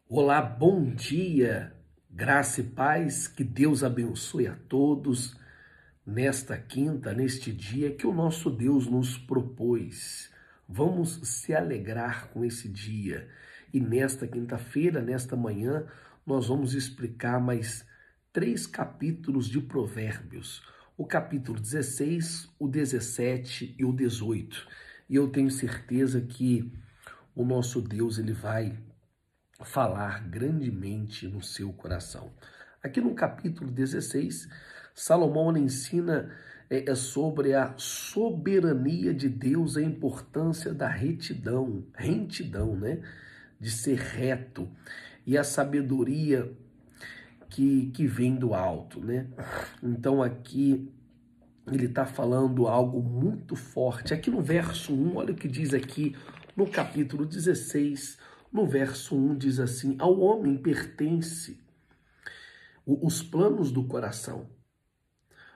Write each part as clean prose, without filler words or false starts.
Olá, bom dia, graça e paz, que Deus abençoe a todos nesta quinta, neste dia que o nosso Deus nos propôs. Vamos se alegrar com esse dia e nesta quinta-feira, nesta manhã, nós vamos explicar mais 3 capítulos de Provérbios, o capítulo 16, o 17 e o 18. E eu tenho certeza que o nosso Deus ele vai falar grandemente no seu coração. Aqui no capítulo 16, Salomão ensina sobre a soberania de Deus, a importância da retidão, né? De ser reto, e a sabedoria que vem do alto, né? Então aqui ele está falando algo muito forte. Aqui no verso 1, olha o que diz aqui no capítulo 16, no verso 1 diz assim: ao homem pertence os planos do coração,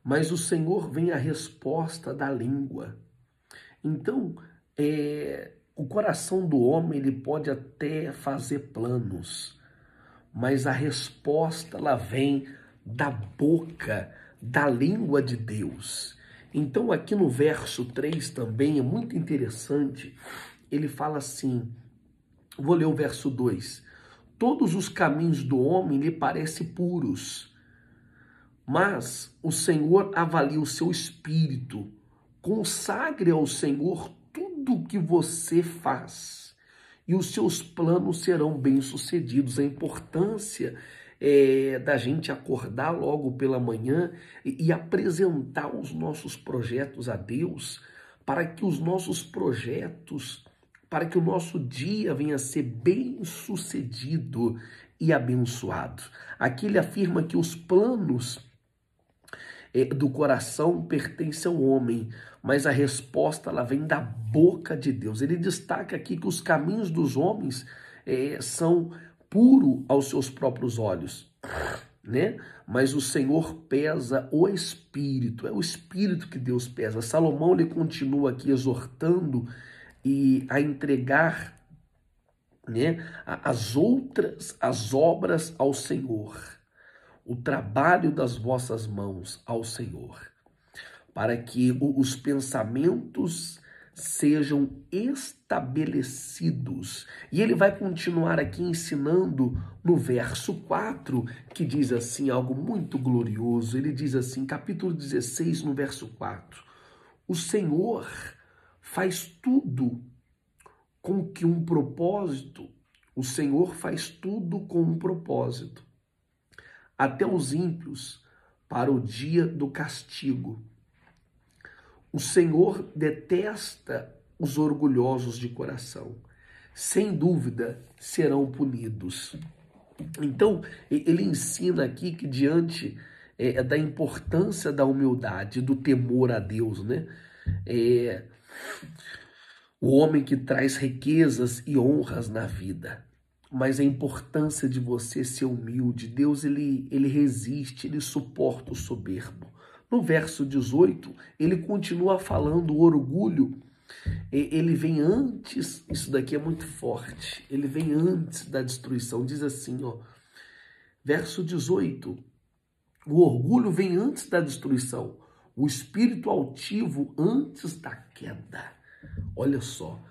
mas o Senhor vem a resposta da língua. Então, o coração do homem ele pode até fazer planos, mas a resposta ela vem da boca, da língua de Deus. Então aqui no verso 3 também é muito interessante, ele fala assim, vou ler o verso 2. Todos os caminhos do homem lhe parecem puros, mas o Senhor avalia o seu espírito. Consagre ao Senhor tudo o que você faz e os seus planos serão bem-sucedidos. A importância da gente acordar logo pela manhã e apresentar os nossos projetos a Deus, para que os nossos projetos, para que o nosso dia venha a ser bem-sucedido e abençoado. Aqui ele afirma que os planos do coração pertencem ao homem, mas a resposta ela vem da boca de Deus. Ele destaca aqui que os caminhos dos homens são puros aos seus próprios olhos, né? Mas o Senhor pesa o espírito, é o espírito que Deus pesa. Salomão ele continua aqui exortando e a entregar, né, as obras ao Senhor, o trabalho das vossas mãos ao Senhor, para que os pensamentos sejam estabelecidos. E ele vai continuar aqui ensinando no verso 4, que diz assim, algo muito glorioso. Ele diz assim, capítulo 16, no verso 4, o Senhor faz tudo com que um propósito, o Senhor faz tudo com um propósito, até os ímpios para o dia do castigo. O Senhor detesta os orgulhosos de coração, sem dúvida serão punidos. Então, ele ensina aqui que diante da importância da humildade, do temor a Deus, né? O homem que traz riquezas e honras na vida, mas a importância de você ser humilde. Deus ele resiste, ele suporta o soberbo. No verso 18, ele continua falando, o orgulho, ele vem antes, isso daqui é muito forte, ele vem antes da destruição. Diz assim, ó, verso 18, o orgulho vem antes da destruição, o espírito altivo antes da queda. Olha só,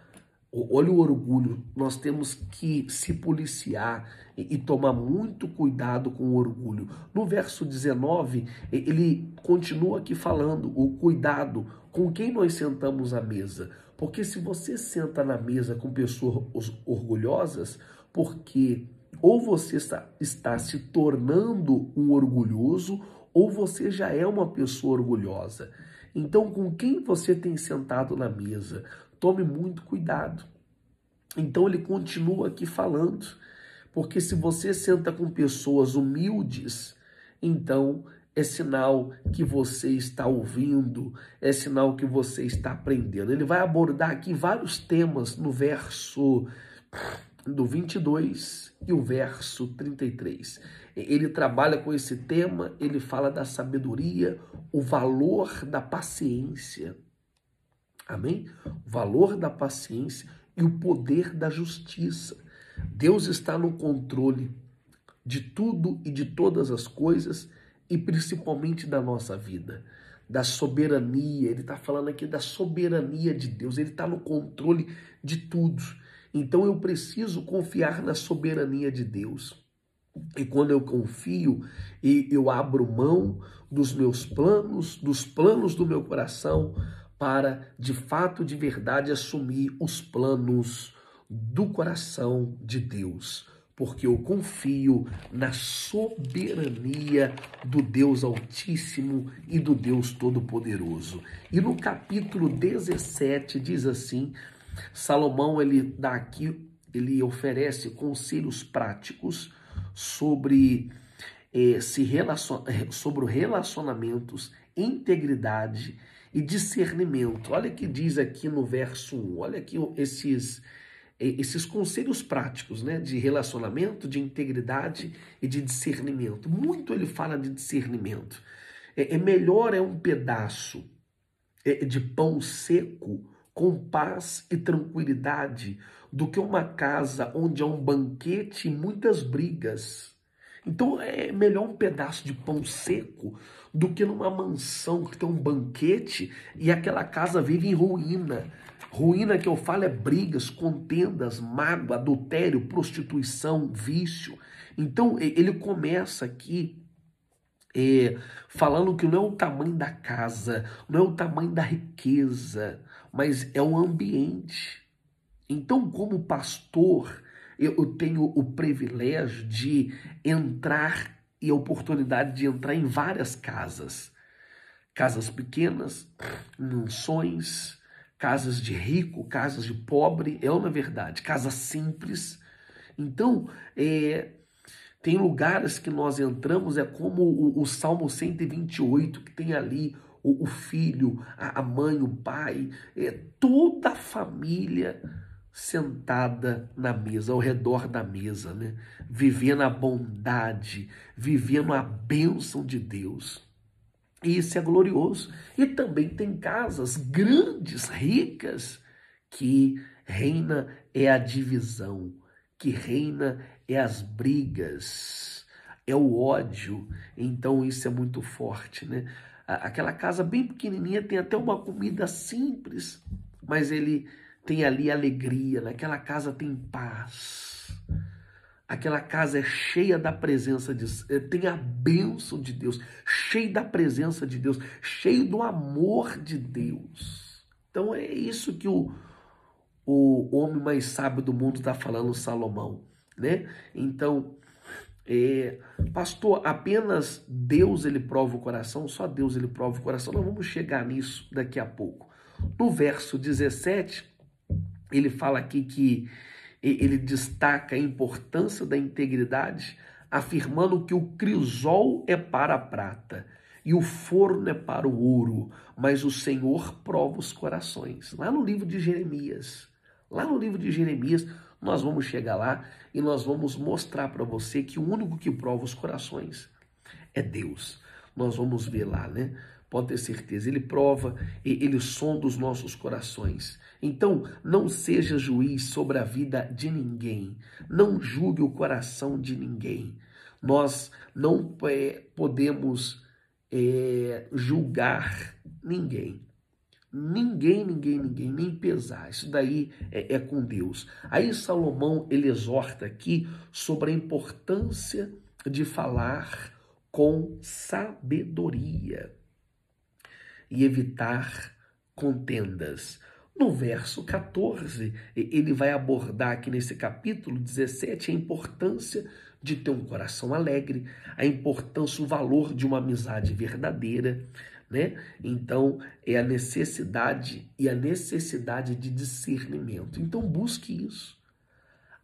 olha o orgulho, nós temos que se policiar e tomar muito cuidado com o orgulho. No verso 19, ele continua aqui falando, o cuidado com quem nós sentamos à mesa. Porque se você senta na mesa com pessoas orgulhosas, porque ou você está se tornando um orgulhoso, ou você já é uma pessoa orgulhosa. Então, com quem você tem sentado na mesa? Tome muito cuidado. Então ele continua aqui falando, porque se você senta com pessoas humildes, então é sinal que você está ouvindo, é sinal que você está aprendendo. Ele vai abordar aqui vários temas no verso do 22 e o verso 33. Ele trabalha com esse tema, ele fala da sabedoria, o valor da paciência. Amém? O valor da paciência e o poder da justiça. Deus está no controle de tudo e de todas as coisas e principalmente da nossa vida, da soberania. Ele está falando aqui da soberania de Deus, ele está no controle de tudo. Então eu preciso confiar na soberania de Deus. E quando eu confio e eu abro mão dos meus planos, dos planos do meu coração, para de fato, de verdade, assumir os planos do coração de Deus, porque eu confio na soberania do Deus Altíssimo e do Deus Todo-Poderoso. E no capítulo 17 diz assim, Salomão ele dá aqui, ele oferece conselhos práticos sobre sobre relacionamentos, integridade e discernimento. Olha o que diz aqui no verso 1, olha aqui esses conselhos práticos, né, de relacionamento, de integridade e de discernimento. Muito ele fala de discernimento. Melhor é um pedaço de pão seco com paz e tranquilidade do que uma casa onde há um banquete e muitas brigas. Então é melhor um pedaço de pão seco do que numa mansão que tem um banquete e aquela casa vive em ruína. Ruína que eu falo é brigas, contendas, mágoa, adultério, prostituição, vício. Então ele começa aqui falando que não é o tamanho da casa, não é o tamanho da riqueza, mas é o ambiente. Então, como pastor, eu tenho o privilégio de entrar e a oportunidade de entrar em várias casas. Casas pequenas, mansões, casas de rico, casas de pobre, na verdade, casas simples. Então, tem lugares que nós entramos, como o Salmo 128, que tem ali o filho, a mãe, o pai, toda a família sentada na mesa, ao redor da mesa, né? Vivendo a bondade, vivendo a bênção de Deus. E isso é glorioso. E também tem casas grandes, ricas, que reina a divisão, que reina as brigas, o ódio. Então isso é muito forte, né? Aquela casa bem pequenininha tem até uma comida simples, mas ele tem ali alegria, naquela casa tem paz. Aquela casa é cheia da presença de Deus, tem a bênção de Deus, cheio da presença de Deus, cheio do amor de Deus. Então é isso que o homem mais sábio do mundo está falando, Salomão, né? Então, pastor, apenas Deus ele prova o coração, só Deus ele prova o coração. Nós vamos chegar nisso daqui a pouco. No verso 17, ele fala aqui que ele destaca a importância da integridade, afirmando que o crisol é para a prata e o forno é para o ouro, mas o Senhor prova os corações. Lá no livro de Jeremias, nós vamos chegar lá e nós vamos mostrar para você que o único que prova os corações é Deus. Nós vamos ver lá, né? Pode ter certeza, ele prova, ele sonda os nossos corações. Então, não seja juiz sobre a vida de ninguém, não julgue o coração de ninguém. Nós não podemos julgar ninguém. Ninguém, nem pesar. Isso daí é com Deus. Aí Salomão, ele exorta aqui sobre a importância de falar com sabedoria e evitar contendas. No verso 14, ele vai abordar aqui nesse capítulo 17 a importância de ter um coração alegre, a importância, o valor de uma amizade verdadeira, né? Então, é a necessidade de discernimento. Então, busque isso.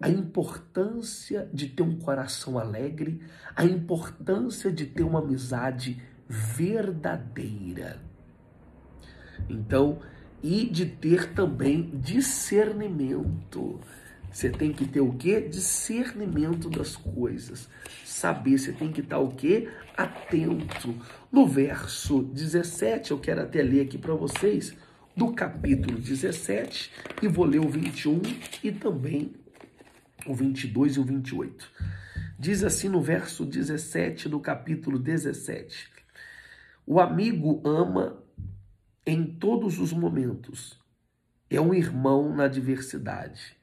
A importância de ter um coração alegre, a importância de ter uma amizade verdadeira. Então, e de ter também discernimento. Você tem que ter o quê? Discernimento das coisas. Saber, você tem que estar o quê? Atento. No verso 17, eu quero até ler aqui para vocês, do capítulo 17, e vou ler o 21 e também o 22 e o 28. Diz assim no verso 17 do capítulo 17: o amigo ama em todos os momentos, é um irmão na adversidade.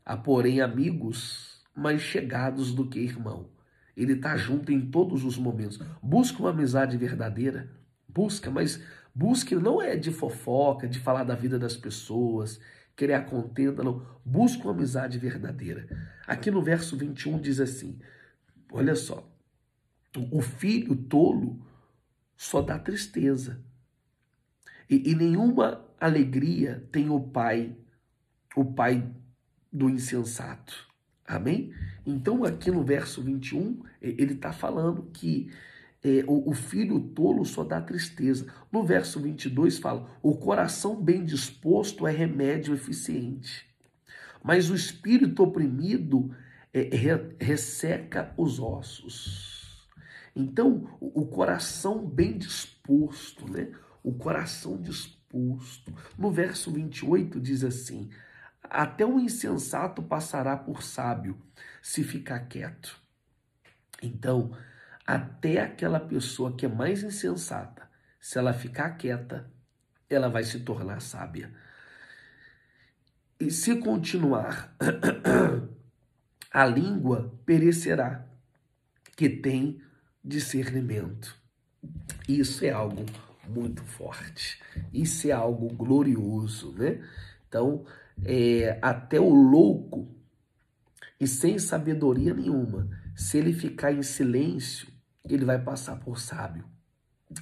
Há, porém, amigos mais chegados do que irmão. Ele está junto em todos os momentos. Busca uma amizade verdadeira. Busca, mas busque não é de fofoca, de falar da vida das pessoas, querer a contenda, não. Busca uma amizade verdadeira. Aqui no verso 21 diz assim, olha só, o filho tolo só dá tristeza. E nenhuma alegria tem o pai do insensato. Amém? Então aqui no verso 21, ele está falando que o filho tolo só dá tristeza. No verso 22 fala, o coração bem disposto é remédio eficiente, mas o espírito oprimido resseca os ossos. Então, o coração bem disposto, né? O coração disposto. No verso 28 diz assim, até o insensato passará por sábio se ficar quieto. Então, até aquela pessoa que é mais insensata, se ela ficar quieta, ela vai se tornar sábia. E se continuar, a língua perecerá, que tem discernimento. Isso é algo muito forte. Isso é algo glorioso, né? Então, até o louco e sem sabedoria nenhuma, se ele ficar em silêncio, ele vai passar por sábio.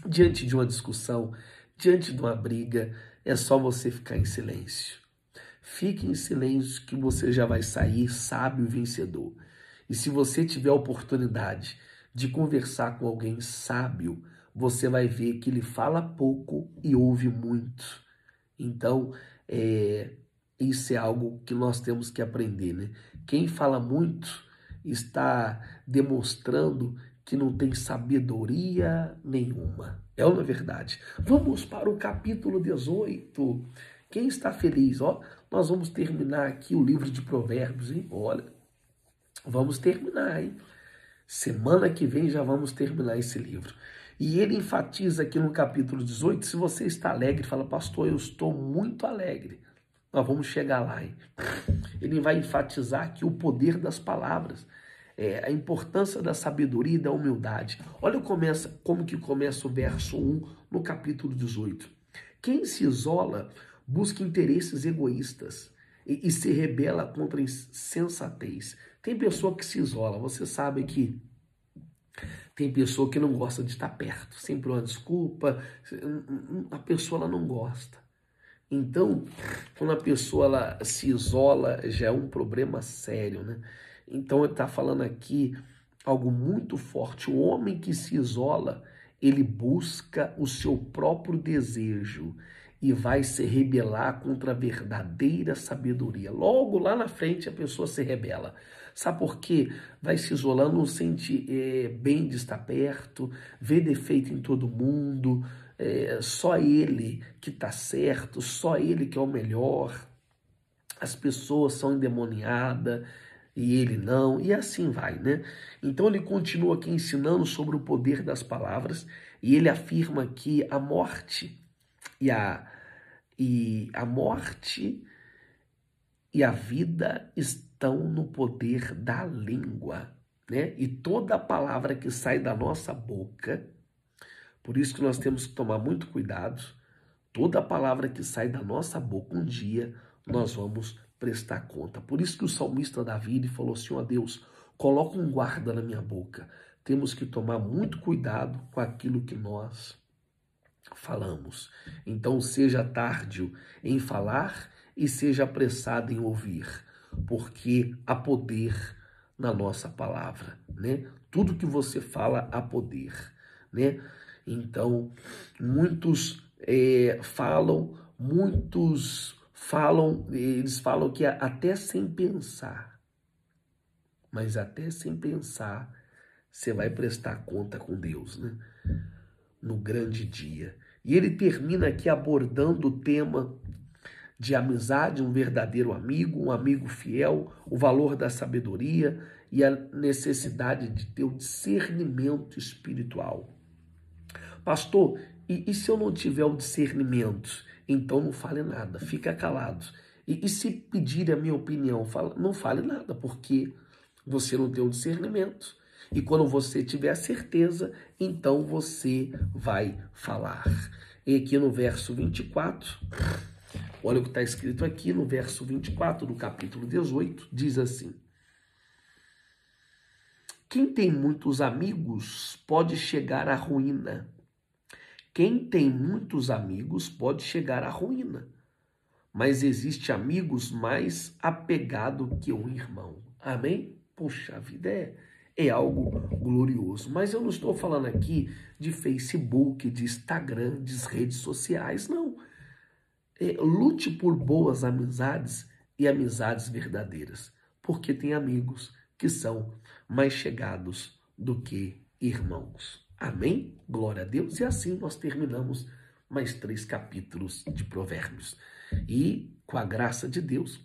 Diante de uma discussão, diante de uma briga, é só você ficar em silêncio. Fique em silêncio que você já vai sair sábio e vencedor. E se você tiver a oportunidade de conversar com alguém sábio, você vai ver que ele fala pouco e ouve muito. Então, isso é algo que nós temos que aprender, né? Quem fala muito está demonstrando que não tem sabedoria nenhuma. É ou não é verdade? Vamos para o capítulo 18. Quem está feliz? Ó, nós vamos terminar aqui o livro de Provérbios, hein? Olha, vamos terminar, hein? Semana que vem já vamos terminar esse livro. E ele enfatiza aqui no capítulo 18, se você está alegre, fala, pastor, eu estou muito alegre. Nós vamos chegar lá, hein? Ele vai enfatizar aqui o poder das palavras, a importância da sabedoria e da humildade. Olha como que começa o verso 1 no capítulo 18. Quem se isola busca interesses egoístas e se rebela contra a insensatez. Tem pessoa que se isola, você sabe que tem pessoa que não gosta de estar perto, sempre uma desculpa, a pessoa ela não gosta. Então, quando a pessoa ela se isola, já é um problema sério, né? Então, ele está falando aqui algo muito forte. O homem que se isola, ele busca o seu próprio desejo e vai se rebelar contra a verdadeira sabedoria. Logo lá na frente, a pessoa se rebela. Sabe por quê? Vai se isolando, não sente bem de estar perto, vê defeito em todo mundo, só ele que está certo, só ele que é o melhor, as pessoas são endemoniadas e ele não, e assim vai, né? Então ele continua aqui ensinando sobre o poder das palavras e ele afirma que a morte e a vida estão no poder da língua, né? E toda palavra que sai da nossa boca, por isso que nós temos que tomar muito cuidado, toda palavra que sai da nossa boca, um dia nós vamos prestar conta. Por isso que o salmista Davi ele falou assim, ó Deus, coloca um guarda na minha boca. Temos que tomar muito cuidado com aquilo que nós falamos. Então seja tardio em falar e seja apressado em ouvir, porque há poder na nossa palavra, né? Tudo que você fala há poder, né? Então, muitos eles falam que até sem pensar, mas até sem pensar, você vai prestar conta com Deus, né? No grande dia. E ele termina aqui abordando o tema de amizade, um verdadeiro amigo, um amigo fiel, o valor da sabedoria e a necessidade de ter o discernimento espiritual. Pastor, e se eu não tiver o discernimento? Então não fale nada, fica calado. E se pedir a minha opinião, não fale nada, porque você não tem o discernimento. E quando você tiver a certeza, então você vai falar. E aqui no verso 24, olha o que está escrito aqui no verso 24 do capítulo 18, diz assim: quem tem muitos amigos pode chegar à ruína. Quem tem muitos amigos pode chegar à ruína. Mas existe amigos mais apegado que um irmão. Amém? Puxa, a vida é algo glorioso. Mas eu não estou falando aqui de Facebook, de Instagram, de redes sociais, não. Lute por boas amizades e amizades verdadeiras, porque tem amigos que são mais chegados do que irmãos. Amém? Glória a Deus. E assim nós terminamos mais 3 capítulos de Provérbios. E, com a graça de Deus,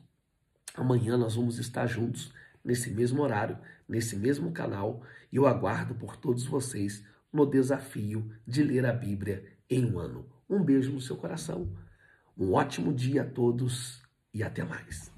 amanhã nós vamos estar juntos nesse mesmo horário, nesse mesmo canal, e eu aguardo por todos vocês no desafio de ler a Bíblia em um ano. Um beijo no seu coração, um ótimo dia a todos e até mais.